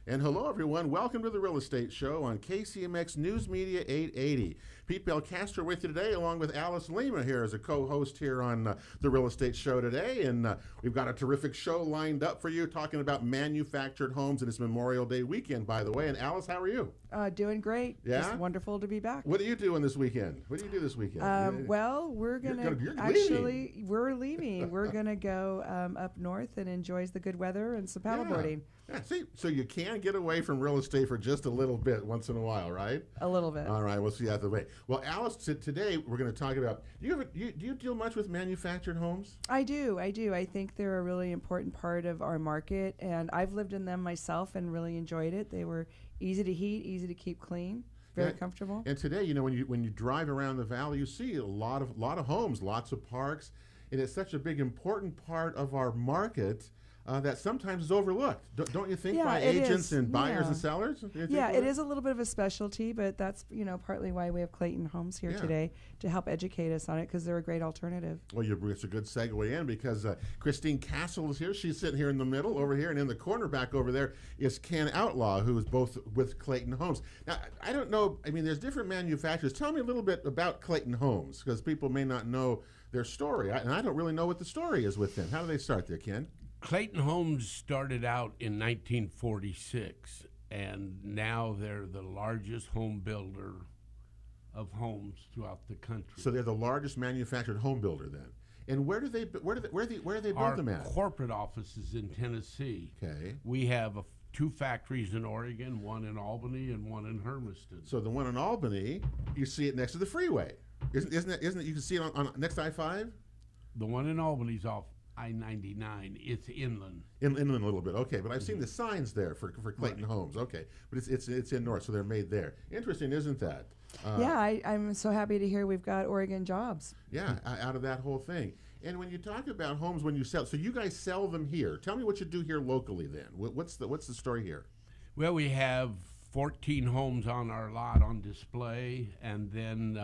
And hello, everyone. Welcome to the Real Estate Show on KCMX News Media 880. Pete Belcastro with you today, along with Alice Lima here as a co-host here on the Real Estate Show today. And we've got a terrific show lined up for you, talking about manufactured homes, and it's Memorial Day weekend, by the way. And Alice, how are you? Doing great. Yeah? It's wonderful to be back. What are you doing this weekend? What do you do this weekend? Well, we're we're leaving. We're going to go up north and enjoy the good weather and some paddleboarding. Yeah, see, so you can get away from real estate for just a little bit once in a while, right? A little bit. All right, we'll see out the way. Well, Alice, today we're going to talk about, do you deal much with manufactured homes? I do. I think they're a really important part of our market, and I've lived in them myself and really enjoyed it. They were easy to heat, easy to keep clean, very comfortable. And today, when you drive around the valley, you see a lot of homes, lots of parks, and it's such a big, important part of our market that sometimes is overlooked, don't you think, by agents and buyers and sellers? Yeah, it is a little bit of a specialty, but that's partly why we have Clayton Homes here today to help educate us on it, because they're a great alternative. Well, it's a good segue in, because Christine Castle is here. She's sitting here in the middle over here, and in the corner back over there is Ken Outlaw, who is both with Clayton Homes. Now, I don't know, there's different manufacturers. Tell me a little bit about Clayton Homes, because people may not know their story, and I don't really know what the story is with them. How do they start there, Ken? Clayton Homes started out in 1946, and now they're the largest home builder of homes throughout the country. So they're the largest manufactured home builder then. And where do they build them at? Our corporate office is in Tennessee. Okay. We have two factories in Oregon, one in Albany and one in Hermiston. So the one in Albany, you see it next to the freeway. Isn't it? You can see it on next to I-5? The one in Albany's off I-99. It's inland. Inland a little bit, okay. But I've seen the signs there for Clayton Homes, okay. But it's in North, so they're made there. Interesting, isn't that? I'm so happy to hear we've got Oregon jobs. Yeah, out of that whole thing. And when you talk about homes, when you sell, so you guys sell them here. Tell me what you do here locally then. What's the story here? Well, we have 14 homes on our lot on display, and then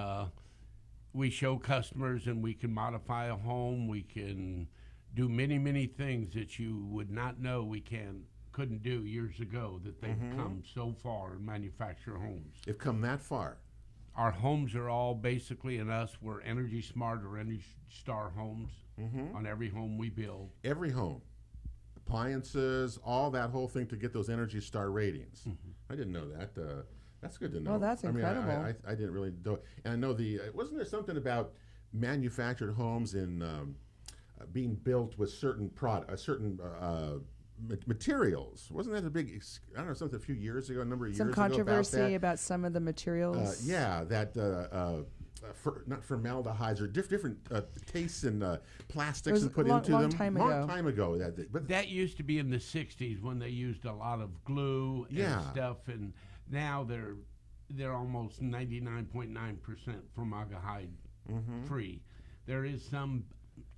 we show customers, and we can modify a home. We can do many things that you would not know we couldn't do years ago, that they've come so far in manufacture homes. They've come that far. Our homes are all basically, we're Energy Smart or Energy Star homes on every home we build. Every home. Appliances, all that whole thing to get those Energy Star ratings. I didn't know that. That's good to know. Oh, that's incredible. I didn't really know. And I know wasn't there something about manufactured homes in being built with certain materials? Wasn't that a big, I don't know, something a few years ago, a number of years ago? Some controversy about some of the materials. Not formaldehydes or different tastes and plastics and put into them. Long time ago. But that used to be in the 60s when they used a lot of glue and stuff, and now they're almost 99.9% formaldehyde free. There is some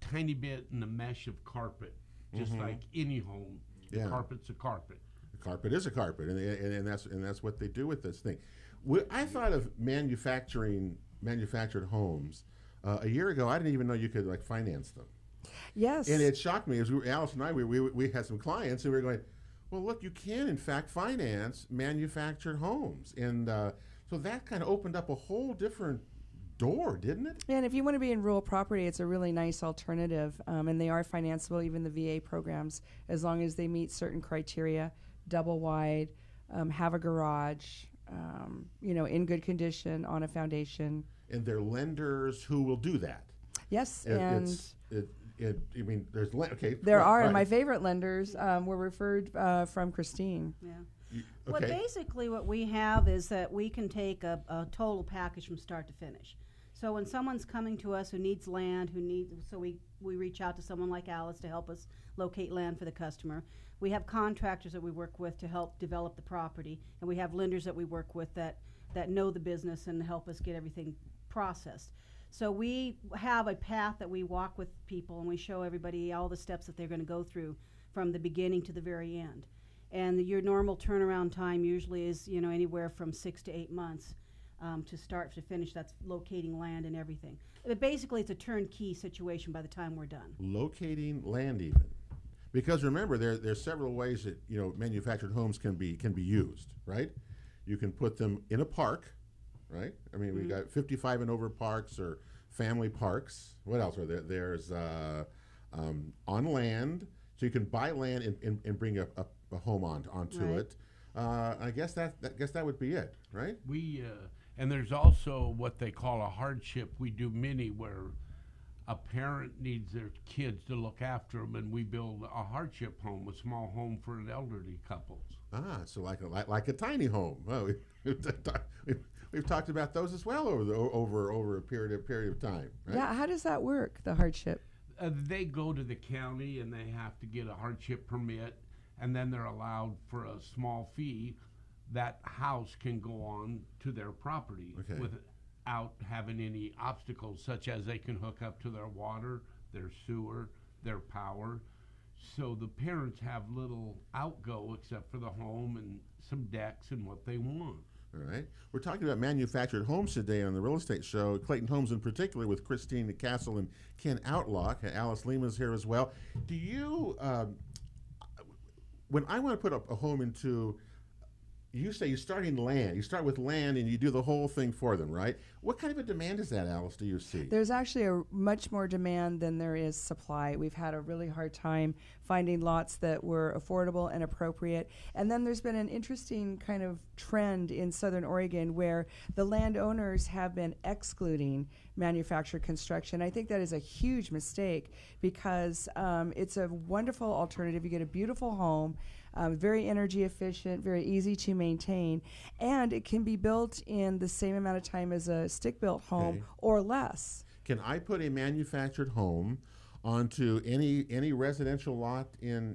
tiny bit in the mesh of carpet, just like any home. The carpet's a carpet. The carpet is a carpet, and that's what they do with this thing. I thought of manufactured homes a year ago. I didn't even know you could finance them. Yes. And it shocked me as Alice and I we had some clients and we were going, well, look, you can in fact finance manufactured homes, and so that kind of opened up a whole different door, didn't it? And if you want to be in rural property, it's a really nice alternative, and they are financeable, even the VA programs, as long as they meet certain criteria: double wide, have a garage, in good condition, on a foundation. And they're lenders who will do that. Yes, there's there are my favorite lenders were referred from Christine. Yeah. Okay. Well, basically what we have is that we can take a total package from start to finish. So when someone's coming to us who needs land, we reach out to someone like Alice to help us locate land for the customer. We have contractors that we work with to help develop the property, and we have lenders that we work with that know the business and help us get everything processed. So we have a path that we walk with people, and we show everybody all the steps that they're going to go through from the beginning to the very end. And your normal turnaround time usually is anywhere from 6 to 8 months to start to finish. That's locating land and everything. But basically, it's a turnkey situation by the time we're done. Locating land even. Because remember, there's several ways that manufactured homes can be used, right? You can put them in a park, right? I mean, we got 55 and over parks or family parks. What else are there? There's on land, so you can buy land and bring a home onto it. I guess that would be it, right? And there's also what they call a hardship. We do many where a parent needs their kids to look after them, and we build a hardship home, a small home for an elderly couples. So like a tiny home. Well, we've talked about those as well over a period of time. Right? Yeah, how does that work, the hardship? They go to the county and they have to get a hardship permit, and then they're allowed for a small fee. That house can go on to their property without having any obstacles, such as they can hook up to their water, their sewer, their power. So the parents have little outgo except for the home and some decks and what they want. All right. We're talking about manufactured homes today on the Real Estate Show, Clayton Homes in particular, with Christine Castle and Ken Outlaw. Alice Lima is here as well. Do you, when I want to put up a home into, you say you start with land and you do the whole thing for them, right? What kind of a demand is that, Alice, do you see? There's actually a much more demand than there is supply. We've had a really hard time finding lots that were affordable and appropriate. And then there's been an interesting kind of trend in Southern Oregon where the landowners have been excluding manufactured construction. I think that is a huge mistake because it's a wonderful alternative. You get a beautiful home, very energy efficient, very easy to maintain, and it can be built in the same amount of time as a stick-built home or less. Can I put a manufactured home onto any residential lot in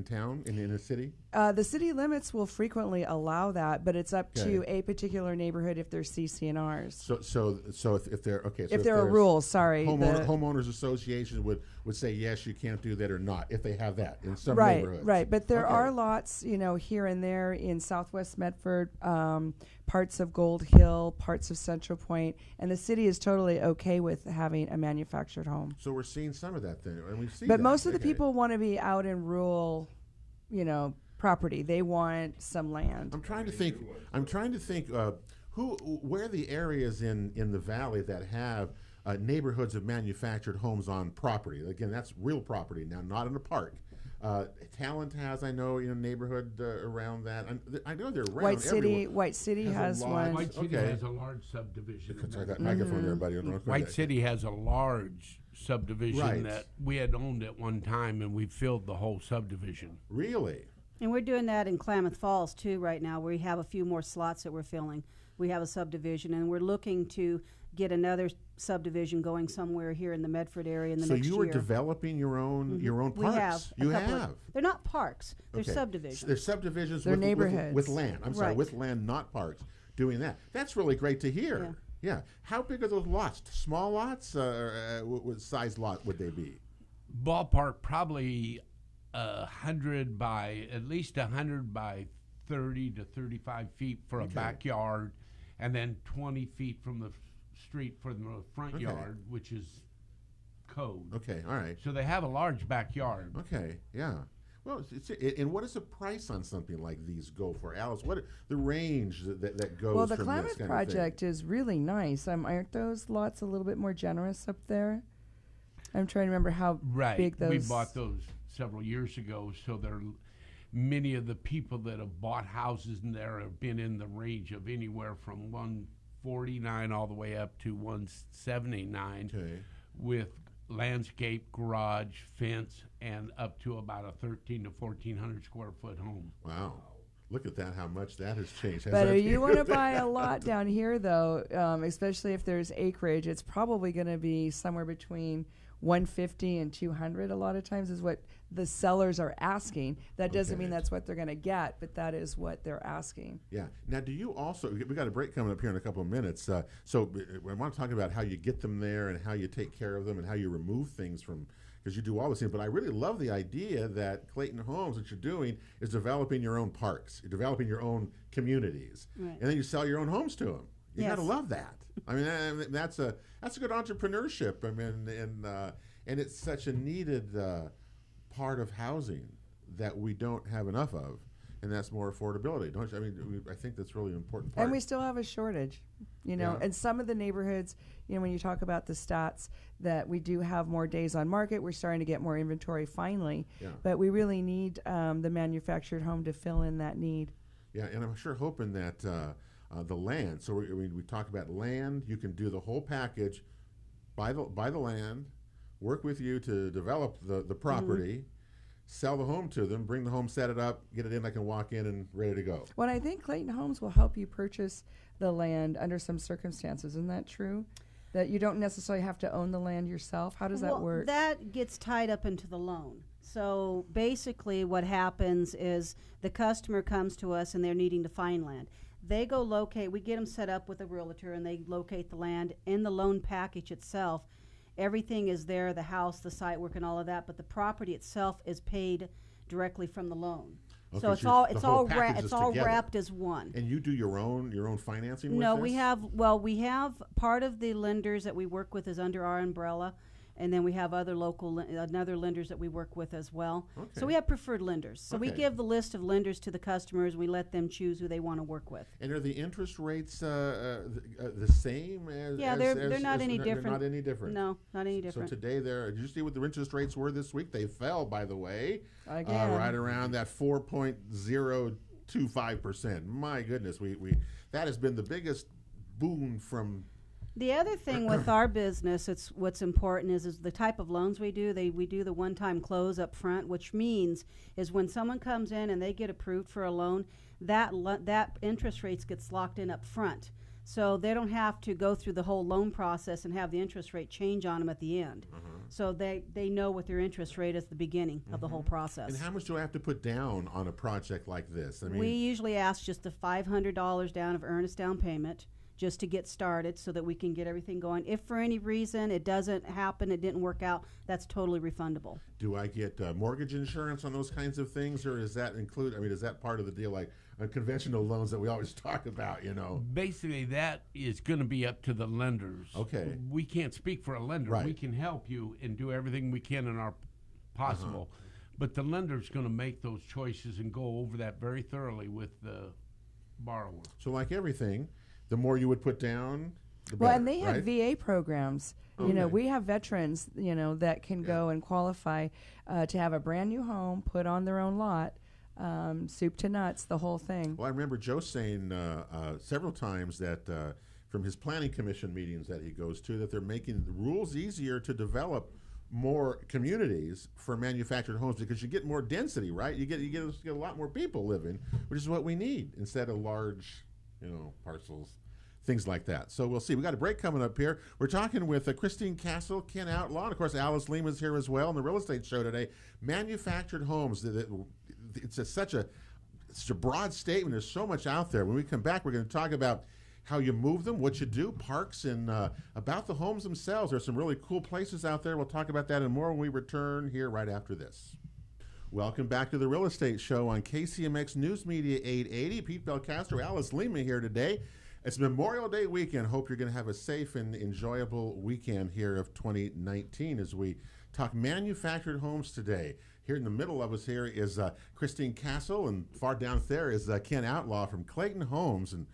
town, in a city? The city limits will frequently allow that, but it's up to a particular neighborhood if there's CC&Rs. So if they're if there are rules, homeowners association would say yes, you can't do that or not if they have that in some neighborhoods. Right. But there are lots, here and there in Southwest Medford, parts of Gold Hill, parts of Central Point, and the city is totally okay with having a manufactured home. So we're seeing some of that then, and we see. But most of the people want to be out in rural, property. They want some land. I'm trying to think. Where the areas in the valley that have neighborhoods of manufactured homes on property. Again, that's real property now, not in a park. Talent has, I know, neighborhood around that. I know they're around. White City has one. White City has a large subdivision. Sorry, that microphone there, buddy. White City has a large subdivision that we had owned at one time, and we filled the whole subdivision. Really? And we're doing that in Klamath Falls, too, right now. We have a few more slots that we're filling. We have a subdivision, and we're looking to get another subdivision going somewhere here in the Medford area in the next year. So you are developing your own parks? We have. They're not parks. They're subdivisions. They're subdivisions. They're neighborhoods. With land. I'm sorry, with land, not parks. Doing that. That's really great to hear. Yeah. How big are those lots? Small lots? What size lot would they be? Ballpark, probably 100 by, at least 100 by 30 to 35 feet for a backyard, and then 20 feet from the street for the front yard, which is code. Okay, all right. So they have a large backyard. Okay, yeah. Well, and what does the price on something like these go for, Alice? What the range that goes? Well, the from Klamath this project is really nice. Aren't those lots a little bit more generous up there? I'm trying to remember how big those. We bought those several years ago, so they're. Many of the people that have bought houses in there have been in the range of anywhere from 149 all the way up to 179, with landscape, garage, fence, and up to about a 1,300 to 1,400 square foot home. Wow. Look at that, how much that has changed. But if you want to buy a lot down here, though, especially if there's acreage, it's probably going to be somewhere between 150 and 200 a lot of times is what the sellers are asking. That doesn't mean that's what they're going to get, but that is what they're asking. Yeah. Now, do you also, we got a break coming up here in a couple of minutes, so I want to talk about how you get them there and how you take care of them and how you remove things from, because you do all these things, but I really love the idea that Clayton Homes, what you're doing is developing your own parks, you're developing your own communities, and then you sell your own homes to them. You got to love that. I mean, that's a good entrepreneurship. I mean, and it's such a needed part of housing that we don't have enough of, and that's more affordability. Don't you? I mean, I think that's really an important part. And we still have a shortage, you know. Yeah. And some of the neighborhoods, you know, when you talk about the stats that we do have more days on market, we're starting to get more inventory finally. Yeah. But we really need the manufactured home to fill in that need. Yeah, and I'm sure hoping that the land. So we talk about land. You can do the whole package, buy the land, work with you to develop the property, sell the home to them, bring the home, set it up, get it in. I can walk in and ready to go. Well, I think Clayton Homes will help you purchase the land under some circumstances. Isn't that true? That you don't necessarily have to own the land yourself? How does that work? That gets tied up into the loan. So basically what happens is the customer comes to us and they're needing to find land. They go locate, we get them set up with a realtor and they locate the land. In the loan package itself, everything is there, the house, the site work and all of that, but the property itself is paid directly from the loan. Okay, So it's all wrapped as one. And you do your own financing No, with this? we have part of the lenders that we work with is under our umbrella, and then we have other other lenders that we work with as well. Okay. So we have preferred lenders. So we Okay. give the list of lenders to the customers. We let them choose who they want to work with. And are the interest rates the same as? Yeah, they're not any They're different. not any different. No, not any different. So today, did you see what the interest rates were this week? They fell, by the way, Again. right around that 4.025%. My goodness, we that has been the biggest boon from. The other thing with our business, what's important is the type of loans we do. We do the one-time close up front, which means is when someone comes in and they get approved for a loan, that interest rates gets locked in up front. So they don't have to go through the whole loan process and have the interest rate change on them at the end. So they know what their interest rate is at the beginning of the whole process. And how much do I have to put down on a project like this? I mean, We usually ask just the $500 down of earnest down payment, just to get started so that we can get everything going. If for any reason it doesn't happen, it didn't work out, that's totally refundable. do I get mortgage insurance on those kinds of things, or is that include? I mean, is that part of the deal, like conventional loans that we always talk about? You know, Basically, that is going to be up to the lenders. Okay. We can't speak for a lender. Right. We can help you and do everything we can in our possible. But the lender's going to make those choices and go over that very thoroughly with the borrower. so like everything, the more you would put down, the Well, better, and they have right? VA programs. You know, Okay. we have veterans, you know, that can go and qualify to have a brand new home put on their own lot, soup to nuts, the whole thing. Well, I remember Joe saying several times that from his planning commission meetings that he goes to, that they're making the rules easier to develop more communities for manufactured homes because you get more density, right? You get a lot more people living, which is what we need instead of large, parcels, things like that. So we'll see. We got a break coming up here. We're talking with Christine Castle, Ken Outlaw, and of course Alice Lima's here as well on the real estate show today. Manufactured homes. It's such a broad statement. There's so much out there. When we come back, we're going to talk about how you move them, what you do, parks, and about the homes themselves. There's some really cool places out there. We'll talk about that and more when we return here right after this. Welcome back to the Real Estate Show on KCMX News Media 880. Pete Belcastro, Alice Lima here today. It's Memorial Day weekend. Hope you're going to have a safe and enjoyable weekend here of 2019 as we talk manufactured homes today. Here in the middle of us here is Christine Castle, and far down there is Ken Outlaw from Clayton Homes. And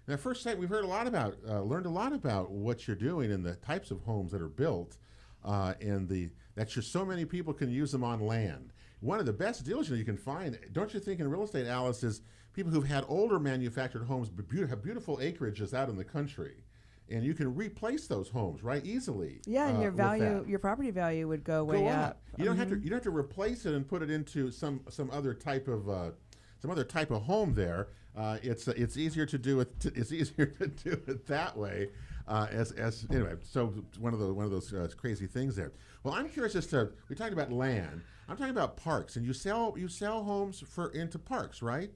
in our first segment, we've heard learned a lot about what you're doing and the types of homes that are built, and that so many people can use them on land. One of the best deals you can find, don't you think, in real estate, Alice, is people who've had older manufactured homes but have beautiful acreages out in the country, and you can replace those homes easily. Yeah, and your property value would go way up. You don't have to replace it and put it into some other type of home there. It's easier to do it. It's easier to do it that way. Anyway, so one of those crazy things there. Well, I'm curious we talked about land. I'm talking about parks, and you sell homes into parks, right?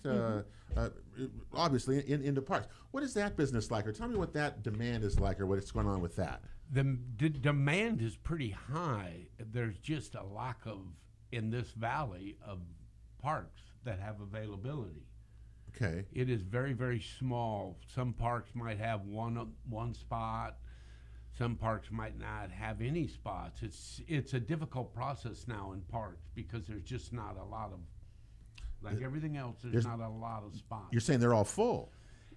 Obviously into parks. What is that business like, or tell me what that demand is like, or what's going on with that? The demand is pretty high. There's just a lack in this valley of parks that have availability. Okay. It is very, very small. Some parks might have one spot. Some parks might not have any spots. It's a difficult process now in parks because there's just not a lot of, like everything else, there's not a lot of spots. You're saying they're all full?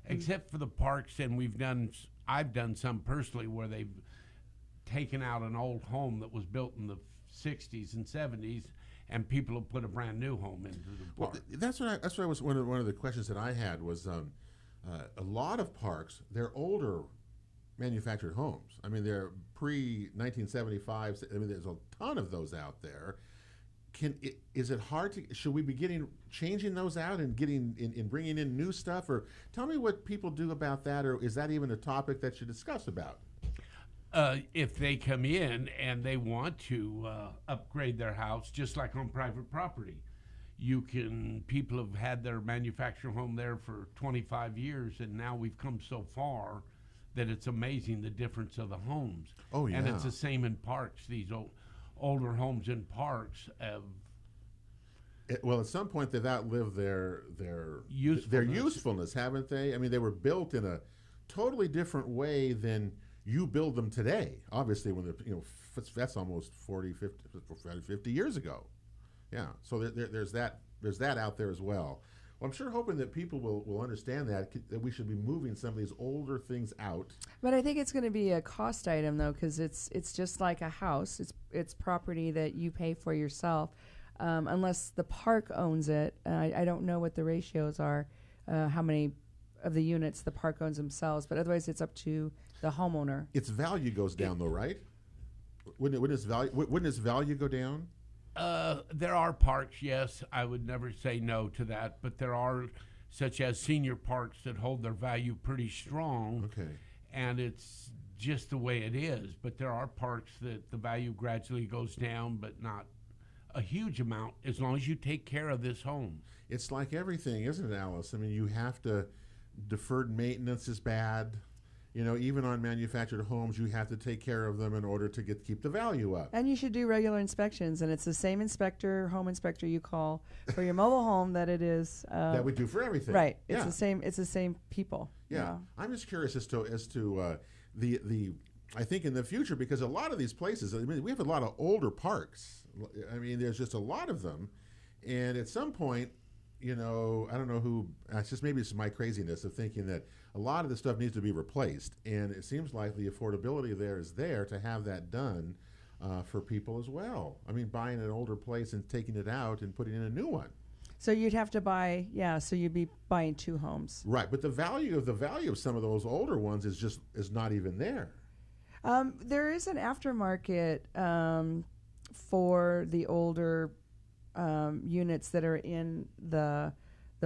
Except for the parks, and I've done some personally where they've taken out an old home that was built in the 60s and 70s, and people have put a brand new home into the park. Well, that's what I was one of the questions that I had was a lot of parks, they're older manufactured homes. I mean, they're pre-1975. I mean, there's a ton of those out there. Is it hard to? Should we be changing those out and bringing in new stuff? Or tell me what people do about that, or is that even a topic that you discuss about? If they come in and they want to upgrade their house, just like on private property, people have had their manufactured home there for 25 years, and now we've come so far that it's amazing the difference of the homes. Oh, yeah. And it's the same in parks. These older homes in parks have... Well, at some point they've outlived their usefulness, haven't they? I mean, they were built in a totally different way than you build them today. Obviously, when that's almost 50 years ago. Yeah, so there's that out there as well. Well, I'm sure hoping that people will understand that we should be moving some of these older things out. But I think it's going to be a cost item, though, because it's just like a house. It's property that you pay for yourself, unless the park owns it. I don't know what the ratios are, how many of the units the park owns themselves, but otherwise it's up to the homeowner. Its value goes down, though, right? Wouldn't its value go down? There are parks, yes. I would never say no to that, but there are, such as senior parks, that hold their value pretty strong. Okay. And it's just the way it is. But there are parks that the value gradually goes down, but not a huge amount, as long as you take care of this home. It's like everything, isn't it, Alice? I mean, you have to, deferred maintenance is bad. You know, even on manufactured homes, you have to take care of them in order to keep the value up. And you should do regular inspections, and it's the same home inspector you call for your mobile home that it is that we do for everything. Right. Yeah. It's the same people. Yeah. I'm just curious as to the I think in the future, because a lot of these places, I mean, we have a lot of older parks. I mean, there's just a lot of them, and at some point, you know, I don't know who. Maybe it's my craziness of thinking that a lot of this stuff needs to be replaced, and it seems like the affordability is there to have that done for people as well. I mean, buying an older place and taking it out and putting in a new one. So you'd have to buy, so you'd be buying two homes. Right, but the value of some of those older ones is not even there. There is an aftermarket for the older units that are in the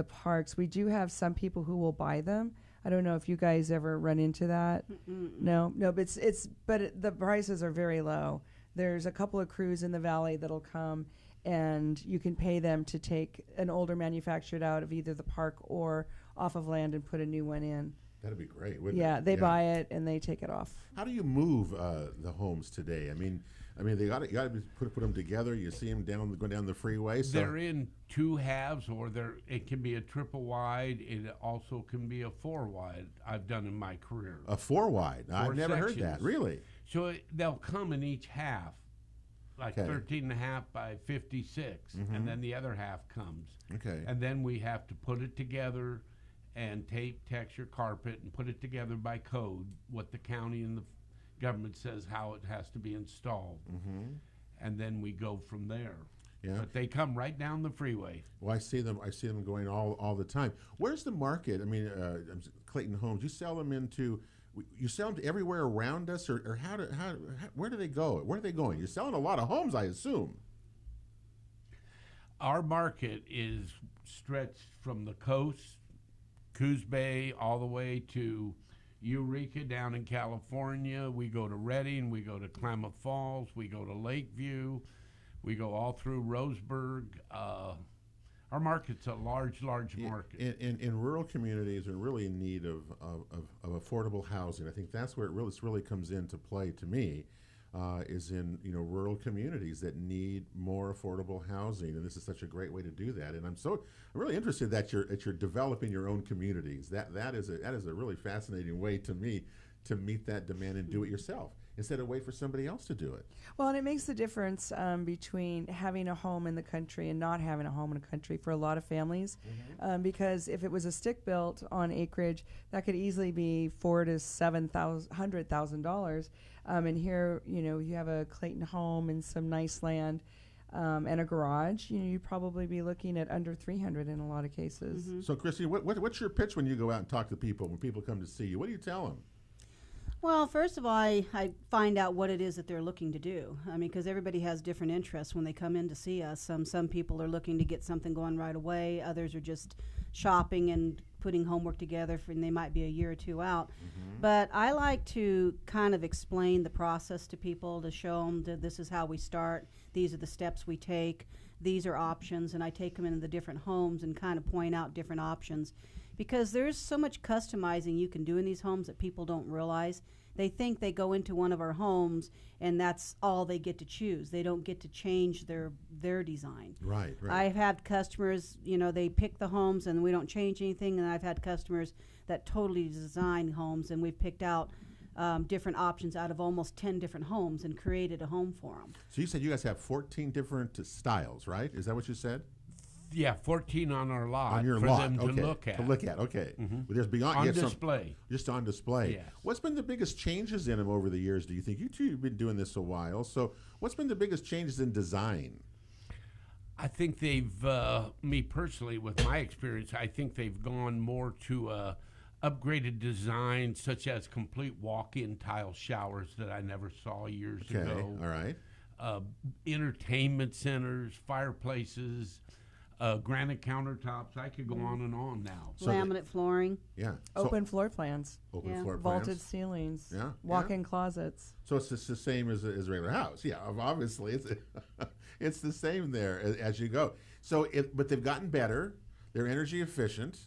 parks. We do have some people who will buy them. I don't know if you guys ever run into that. No, but the prices are very low. There's a couple of crews in the valley that'll come, and you can pay them to take an older manufactured out of either the park or off of land and put a new one in. That'd be great, wouldn't it? Yeah, they buy it and they take it off. How do you move the homes today? I mean, they got to put them together. You see them going down the freeway. So they're in two halves, or it can be a triple wide. It also can be a 4 wide. I've done in my career. A 4 wide. I've never heard that. Really? So they'll come in each half, like 13.5 by 56, and then the other half comes. Okay. And then we have to put it together and tape, texture, carpet, and put it together by code, what the county and the government says how it has to be installed. And then we go from there. Yeah. But they come right down the freeway. Well, I see them going all the time. Where's the market? I mean, Clayton Homes, you sell them to everywhere around us, or where do they go? Where are they going? You're selling a lot of homes, I assume. Our market is stretched from the coast, Coos Bay, all the way to Eureka down in California. We go to Redding, we go to Klamath Falls, we go to Lakeview, we go all through Roseburg. Our market's a large market. In rural communities are really in need of affordable housing. I think that's where it really comes into play to me, is in rural communities that need more affordable housing, and this is such a great way to do that. And I'm really interested that you're developing your own communities. That is a really fascinating way to me to meet that demand and do it yourself. instead of wait for somebody else to do it. Well, and it makes the difference between having a home in the country and not having a home in the country for a lot of families, because if it was a stick built on acreage, that could easily be $400,000 to $700,000, and here you have a Clayton home and some nice land. And a garage, you'd probably be looking at under 300 in a lot of cases. So, Christine, what's your pitch when you go out and talk to people, when people come to see you? What do you tell them? Well, first of all, I find out what it is that they're looking to do. I mean, because everybody has different interests when they come in to see us. Some people are looking to get something going right away. Others are just shopping and putting homework together, and they might be a year or two out. But I like to kind of explain the process to people, to show them that this is how we start. These are the steps we take. These are options, and I take them into the different homes and kind of point out different options, because there's so much customizing you can do in these homes that people don't realize. They think they go into one of our homes and that's all they get to choose. They don't get to change their design. Right. I've had customers, they pick the homes and we don't change anything, and I've had customers that totally design homes, and we've picked out different options out of almost 10 different homes and created a home for them. So you said you guys have 14 different styles, right? Is that what you said? Yeah, 14 on our lot On your for lot, them okay. to look at. Okay. But there's beyond On you have display. Just on display. Yes. What's been the biggest changes in them over the years, do you think? You two have been doing this a while. So what's been the biggest changes in design? I think they've, me personally, with my experience, I think they've gone more to upgraded design, such as complete walk-in tile showers that I never saw years ago. All right. Entertainment centers, fireplaces, granite countertops. I could go on and on now. So Laminate flooring. Yeah. Open floor plans, Open Yeah. floor plans. vaulted ceilings, Yeah, walk-in closets. So it's just the same as a regular house. Yeah, obviously it's it's the same there as you go. So but they've gotten better. They're energy efficient,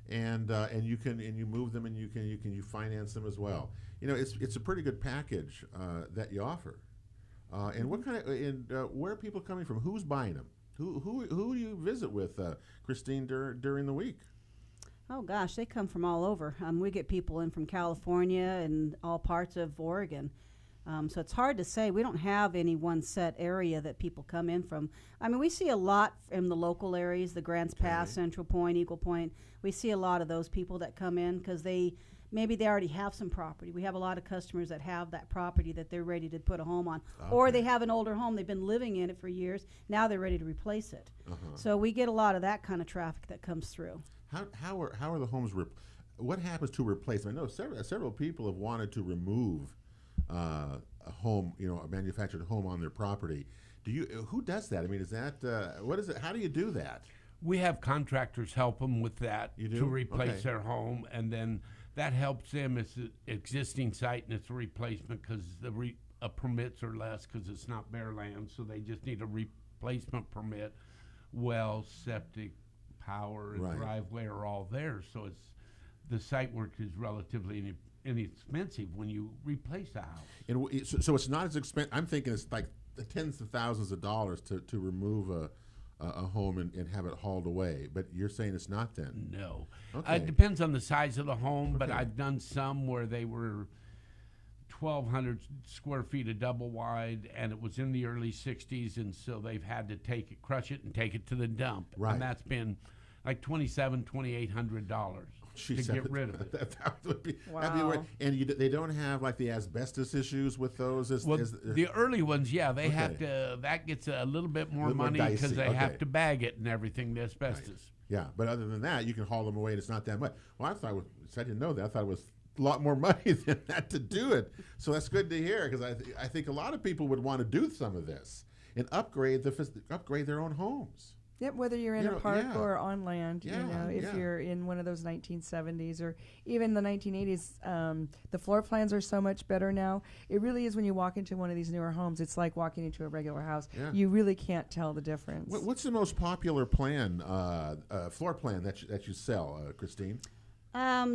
and you move them, and you finance them as well. It's a pretty good package that you offer. And what kind of where are people coming from? Who's buying them? Who do you visit with, Christine, during the week? Oh gosh, they come from all over. We get people in from California and all parts of Oregon. So it's hard to say. We don't have any one set area that people come in from. I mean, we see a lot in the local areas, the Grants Pass, Central Point, Eagle Point. We see a lot of those people that come in because maybe they already have some property. We have a lot of customers that have that property that they're ready to put a home on. Okay. Or they have an older home, they've been living in it for years, now they're ready to replace it. So we get a lot of that kind of traffic that comes through. How are the homes? What happens to replace them? I know several people have wanted to remove a home, a manufactured home on their property. Who does that? I mean, is that what is it? How do you do that? We have contractors help them with that You do? to replace Okay. their home, and then that helps them. It's an existing site and it's a replacement because the permits are less because it's not bare land, so they just need a replacement permit. Well, septic, power, and Right. driveway are all there, so the site work is relatively inexpensive when you replace a house. And so it's not as expensive. I'm thinking it's like the tens of thousands of dollars to remove a home and have it hauled away. But you're saying it's not then? No. Okay. It depends on the size of the home, but Okay. I've done some where they were 1,200 square feet of double wide, and it was in the early 60s, and so they've had to crush it and take it to the dump. Right. And that's been like $2,800 to Jeez, get rid of it. That would be, that'd be Wow. weird. And they don't have like the asbestos issues with those. Well, the early ones, yeah, they have Okay. to. That gets a little bit more Little more money because dicey, they have okay. to bag it and everything. The asbestos. Yeah, but other than that, you can haul them away, and it's not that much. Well, I didn't know that. I thought it was a lot more money than that to do it. So that's good to hear, because I think a lot of people would want to do some of this and upgrade their own homes. Yep, whether you're in You a know, park yeah. or on land, Yeah, if yeah. you're in one of those 1970s or even the 1980s, the floor plans are so much better now. It really is when you walk into one of these newer homes, it's like walking into a regular house. Yeah. You really can't tell the difference. What's the most popular floor plan that you sell, Christine?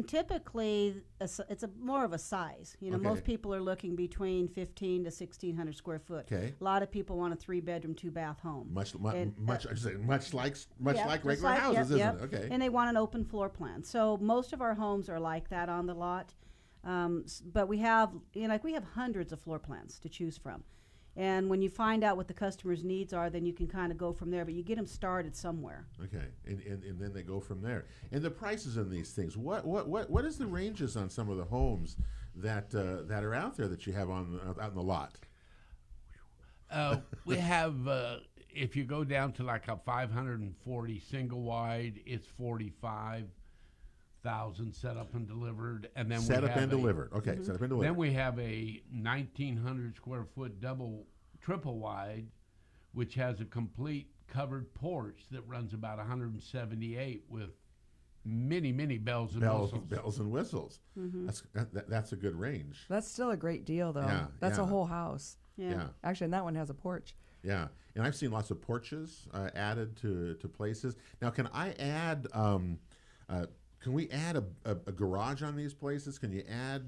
Typically, it's more of a size. Okay. Most people are looking between 1,500 to 1,600 square foot. Okay. A lot of people want a 3-bedroom, 2-bath home. Much And, like Yeah, like just regular houses, yep. isn't it? Okay. And they want an open floor plan. So most of our homes are like that on the lot. But we have, we have hundreds of floor plans to choose from. And when you find out what the customer's needs are, then you can kind of go from there. But you get them started somewhere. Okay, and then they go from there. And the prices on these things, what is the ranges on some of the homes that are out there that you have out in the lot? We have, if you go down to like a 540 single wide, it's 45,000 set up and delivered, and then set up and delivered. Okay, set up and delivered. Then we have a 1,900 square foot triple wide, which has a complete covered porch that runs about 178 with many bells and whistles. Bells and whistles. That's a good range. That's still a great deal, though. Yeah, That's yeah. a whole house. Yeah. Actually, and that one has a porch. Yeah, and I've seen lots of porches added to places. Now, can I add? Can we add a garage on these places? Can you add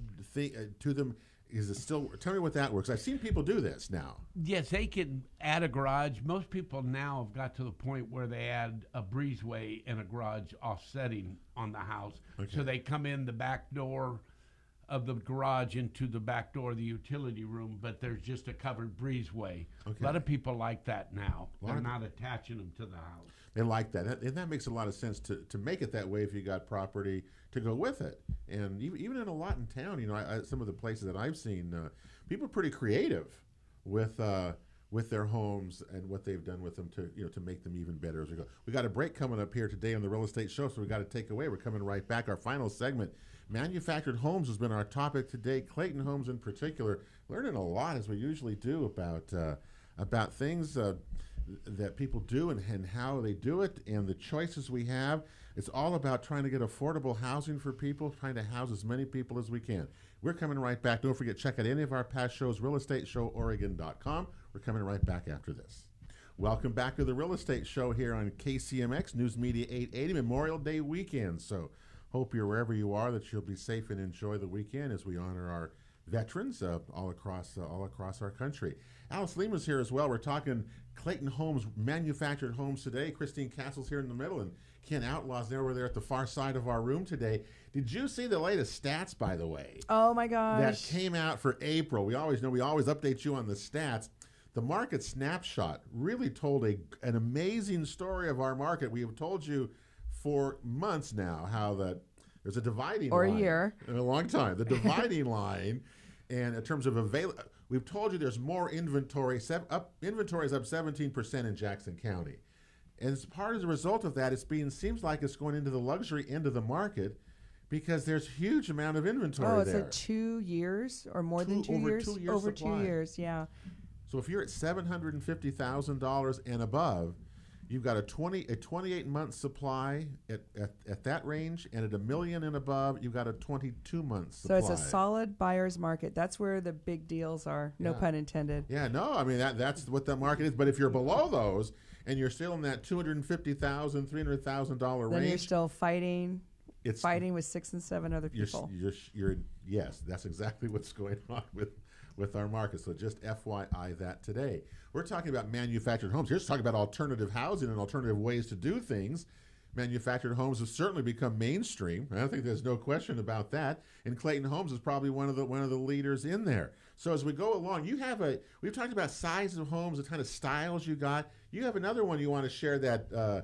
to them? Is it still? Tell me what that works. I've seen people do this now. Yes, they can add a garage. Most people now have got to the point where they add a breezeway and a garage offsetting on the house. Okay. So they come in the back door of the garage into the back door of the utility room, but there's just a covered breezeway. Okay. A lot of people like that now. They're of- not attaching them to the house. They like that, and that makes a lot of sense to make it that way if you got property to go with it. And even in a lot in town, some of the places that I've seen, people are pretty creative with their homes and what they've done with them to make them even better as we go. We got a break coming up here today on the Real Estate Show, so we got to take away. We're coming right back. Our final segment, manufactured homes, has been our topic today. Clayton Homes in particular, learning a lot as we usually do about things that people do and how they do it and the choices we have. It's all about trying to get affordable housing for people, trying to house as many people as we can. We're coming right back. Don't forget, check out any of our past shows, realestateshoworegon.com. We're coming right back after this. Welcome back to the Real Estate Show here on KCMX News Media 880 Memorial Day weekend. So hope you're wherever you are that you'll be safe and enjoy the weekend as we honor our veterans all across our country. Alice Lima's here as well. We're talking Clayton Homes, manufactured homes today. Christine Castle's here in the middle, and Ken Outlaw's over there at the far side of our room today. Did you see the latest stats, by the way? Oh my gosh! That came out for April. We always update you on the stats. The market snapshot really told an amazing story of our market. We have told you for months now how that there's a dividing line. Or a year. In a long time. The dividing line, and in terms of we've told you there's more inventory. Inventory is up 17% in Jackson County. And as part of the result of that, seems like it's going into the luxury end of the market because there's huge amount of inventory there. Oh, it's 2 years or more than 2 years? Over 2 years Over supply. 2 years, yeah. So if you're at $750,000 and above, you've got a 28-month supply at that range, and at $1 million and above, you've got a 22-month supply. So it's a solid buyer's market. That's where the big deals are. No Yeah. pun intended. Yeah, no, I mean that's what the market is. But if you're below those and you're still in that $250,000, $300,000 Then range, you're still fighting it's with 6 and 7 other people. Yes, that's exactly what's going on with our market. So just FYI that today. We're talking about manufactured homes. Here's talking about alternative housing and alternative ways to do things. Manufactured homes have certainly become mainstream. I think there's no question about that. And Clayton Homes is probably one of the leaders in there. So as we go along, we've talked about size of homes, the kind of styles you got. You have another one you want to share that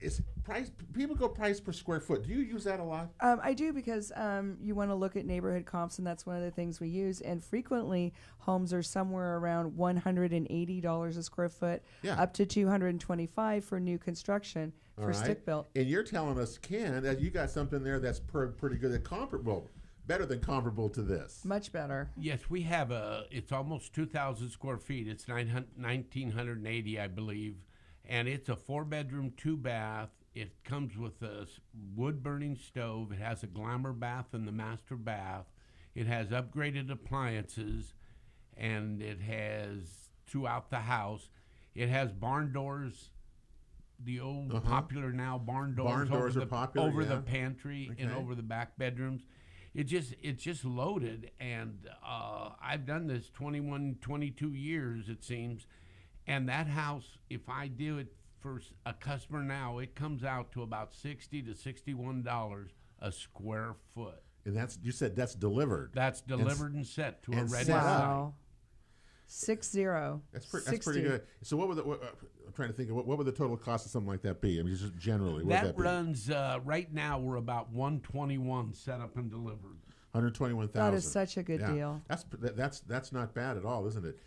is price. People go price per square foot. Do you use that a lot? I do because you want to look at neighborhood comps, and that's one of the things we use. And frequently, homes are somewhere around $180 a square foot, Yeah. up to $225 for new construction All for right. stick built. And you're telling us, Ken, that you got something there that's pretty good, better than comparable to this. Much better. Yes, we have it's almost 2,000 square feet. It's 1,980, I believe. And it's a 4-bedroom, 2-bath. It comes with a wood-burning stove. It has a glamour bath in the master bath. It has upgraded appliances, and it has throughout the house. It has barn doors, the old popular now barn doors. Barn doors are popular, over yeah. the pantry and Okay. over the back bedrooms. It's just loaded, and I've done this 21, 22 years, it seems. And that house, if I do it for a customer now, it comes out to about $60 to $61 a square foot. And you said that's delivered. That's delivered and set to a and ready set up. site. Wow. 60. That's pretty good. So what would I'm trying to think of what would the total cost of something like that be? I mean, just generally, what would that be? runs right now. We're about 121 set up and delivered. 121,000. That is such a good deal. That's not bad at all, isn't it?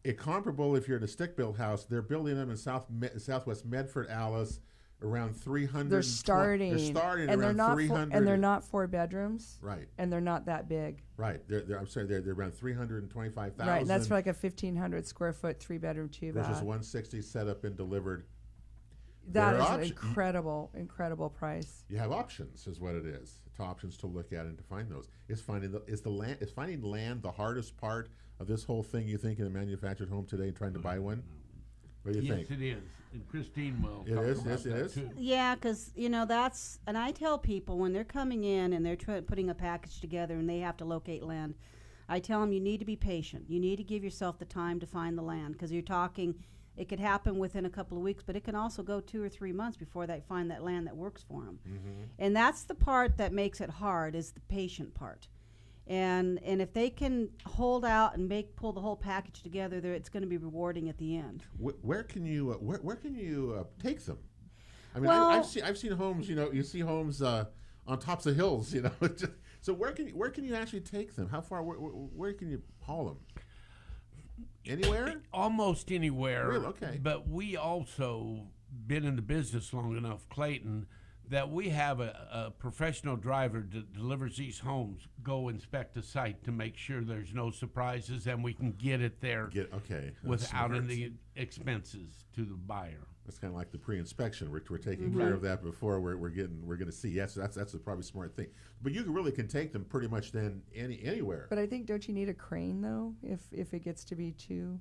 It comparable if you're in a stick-built house. They're building them in Southwest Medford, Alice, around 300. They're starting. They're starting and around they're not 300. and they're not 4 bedrooms. Right. And they're not that big. Right. I'm sorry. They're around 325,000. Right. And that's for like a 1,500 square foot 3-bedroom, 2-bath. versus 160 set up and delivered. That There is are an options. incredible price. You have options, is what it is. It's options to look at and to find those. Is finding land the hardest part of this whole thing? You think in a manufactured home today, trying to buy one? What do you think? Yes, it is. And Christine will. It talk is? about Yes, it that is? too. Yeah, because that's, and I tell people when they're coming in and they're putting a package together and they have to locate land, I tell them you need to be patient. You need to give yourself the time to find the land, because you're talking, it could happen within a couple of weeks, but it can also go 2 or 3 months before they find that land that works for them. Mm-hmm. And that's the part that makes it hard, is the patient part. And if they can hold out and pull the whole package together, it's going to be rewarding at the end. Where can you take them? I mean, Well- I've seen homes. You see homes on tops of hills. So where can you actually take them? How far? Where can you haul them? Anywhere? Almost anywhere. Really? Okay. But we also been in the business long enough, Clayton, that we have a professional driver that delivers these homes go inspect the site to make sure there's no surprises and we can get it there Okay. That's without smart. any expenses to the buyer. That's kind of like the pre-inspection. We're taking care of that before we're going to see. Yes, that's a probably smart thing. But you really can take them pretty much then anywhere. But I think, don't you need a crane though, if it gets to be too?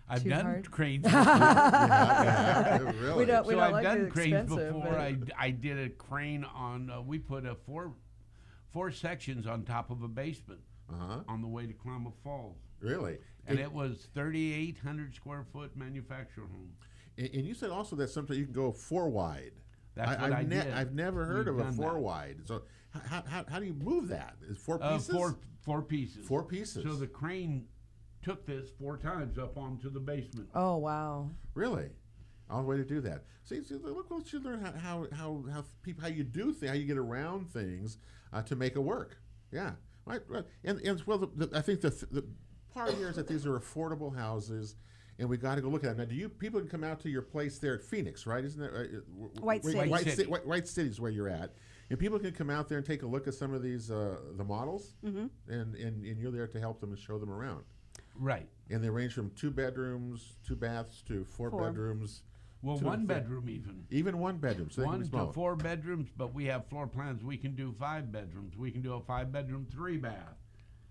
I've Too done hard? cranes before. Yeah, really. We don't So I've like done the cranes expensive, before. but- I did a crane on. We put a four sections on top of a basement Uh-huh. on the way to Klamath Falls, Really. and it was 3,800 square foot manufactured home. And you said also that sometimes you can go 4 wide. That's what I did. I've never heard We've of a done 4 that. wide. So how do you move that? Is 4 pieces? Four pieces. 4 pieces. So the crane took this 4 times up onto the basement. Oh wow. Really? All the way to do that. See, look what you learn how you do things, how you get around things to make it work. Yeah. Right. And well, I think the part here is that these are affordable houses. And we got to go look at them. Now, people can come out to your place there at Phoenix, right? Isn't that right? White City. White City is where you're at. And people can come out there and take a look at some of these the models, and you're there to help them and show them around. Right. And they range from 2 bedrooms, 2 baths to 4 bedrooms. Well, to 1 bedroom even. Even 1 bedroom. So they can 1 be to small. 4 bedrooms, but we have floor plans. We can do 5 bedrooms. We can do a 5-bedroom, 3-bath.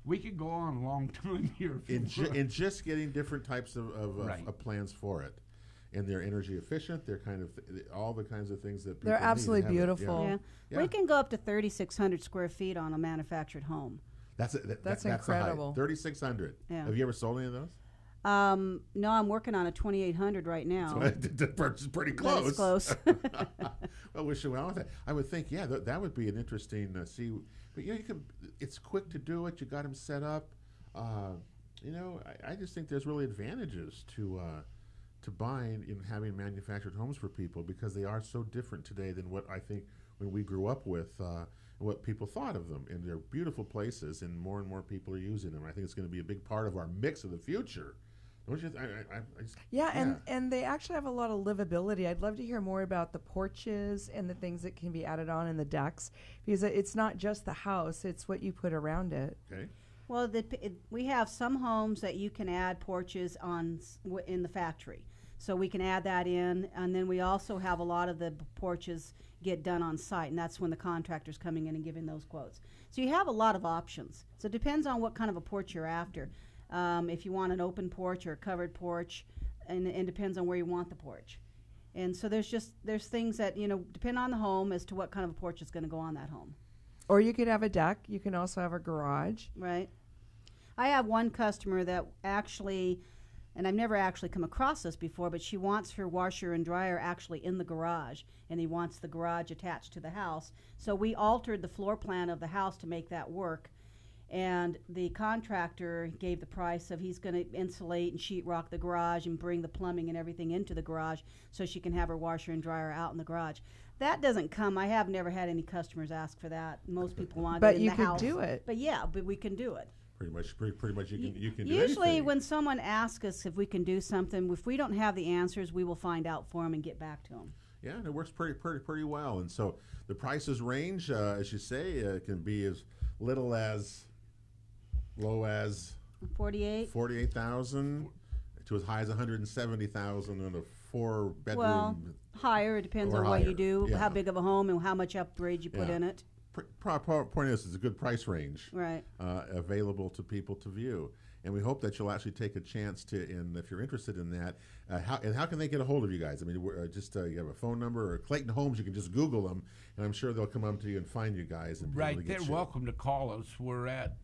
We could go on a long time here. In just getting different types of Right. plans for it. And they're energy efficient. They're kind of all the kinds of things that people They're need absolutely to have it. beautiful. Yeah. Yeah. We can go up to 3,600 square feet on a manufactured home. That's the height. incredible. 3,600. Yeah. Have you ever sold any of those? No, I'm working on a 2,800 right now. The purchase is pretty But it's close. close. Well, wish you well with that. I would think, yeah, that would be an interesting see. But you can. It's quick to do it. You got them set up. I just think there's really advantages to buying and having manufactured homes for people, because they are so different today than what I think when we grew up with, what people thought of them. And they're beautiful places, and more people are using them. I think it's going to be a big part of our mix of the future. Don't you? And they actually have a lot of livability. I'd love to hear more about the porches and the things that can be added on in the decks, because it's not just the house; it's what you put around it. Okay. Well, we have some homes that you can add porches in the factory. So we can add that in, and then we also have a lot of the porches get done on site, and that's when the contractor's coming in and giving those quotes. So you have a lot of options. So it depends on what kind of a porch you're after. If you want an open porch or a covered porch, and depends on where you want the porch. And so there's things that, depend on the home as to what kind of a porch is going to go on that home. Or you could have a deck. You can also have a garage. Right. I have one customer that actually and I've never actually come across this before, but she wants her washer and dryer actually in the garage, and he wants the garage attached to the house. So we altered the floor plan of the house to make that work, and the contractor gave the price of he's going to insulate and sheetrock the garage and bring the plumbing and everything into the garage so she can have her washer and dryer out in the garage. That doesn't come. I have never had any customers ask for that. Most people want But it in you the could house. do it. But yeah, but we can do it. Pretty much you can do Usually anything. when someone asks us if we can do something, if we don't have the answers, we will find out for them and get back to them. Yeah, and it works pretty well. And so the prices range, as you say, it can be as little as low as 48? to as high as 170,000 in a 4-bedroom. Well, higher. It depends Or on what you higher, do, yeah. how big of a home, and how much upgrade you put Yeah. in it. Point is, it's a good price range Right. available to people to view. And we hope that you'll actually take a chance to, and if you're interested in that, how can they get a hold of you guys? I mean, you have a phone number, or Clayton Homes, you can just Google them, and I'm sure they'll come up to you and find you guys. And be able to Right, get they're you. welcome to call us. We're at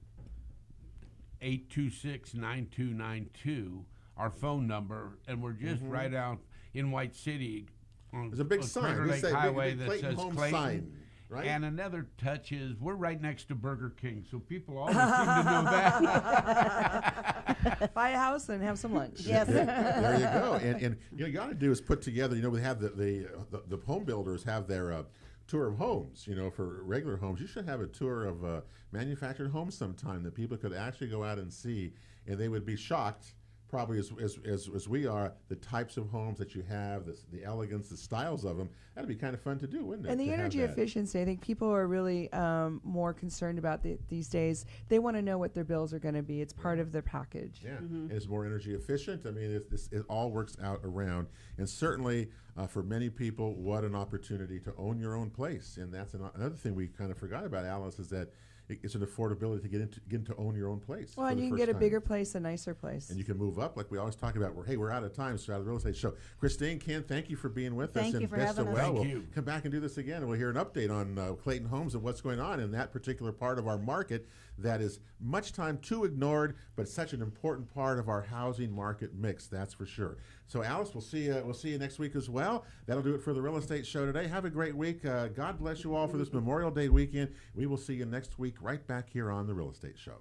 826-9292, our phone number, and we're just right out in White City on There's a big on sign. Crater We Lake say Highway big that Clayton says Homes Clayton. sign, right? And another touch is we're right next to Burger King, so people always seem to know that. Buy a house and have some lunch. Yes. There you go. And you got to do is put together. We have the home builders have their tour of homes. For regular homes, you should have a tour of manufactured homes sometime that people could actually go out and see, and they would be shocked, probably as we are, the types of homes that you have, the elegance, the styles of them. That'd be kind of fun to do, wouldn't it? And the to have energy that? efficiency, I think people are really more concerned about these days. They want to know what their bills are going to be. It's part of their package. Yeah, it's more energy efficient. I mean, it all works out around. And certainly for many people, what an opportunity to own your own place. And that's another thing we kind of forgot about, Alice, is that it's an affordability to get into own your own place. Well, and you can get a bigger place, a nicer place. And you can move up, like we always talk about. We're out of time, so out of the real estate show. Christine, Ken, thank you for being with us. Thank you and for best having of us. well. Thank We'll you. come back and do this again, and we'll hear an update on Clayton Homes and what's going on in that particular part of our market that is much time too ignored, but such an important part of our housing market mix. That's for sure. So, Alice, we'll see you next week as well. That'll do it for the real estate show today. Have a great week. God bless you all for this Memorial Day weekend. We will see you next week right back here on the Real Estate Show.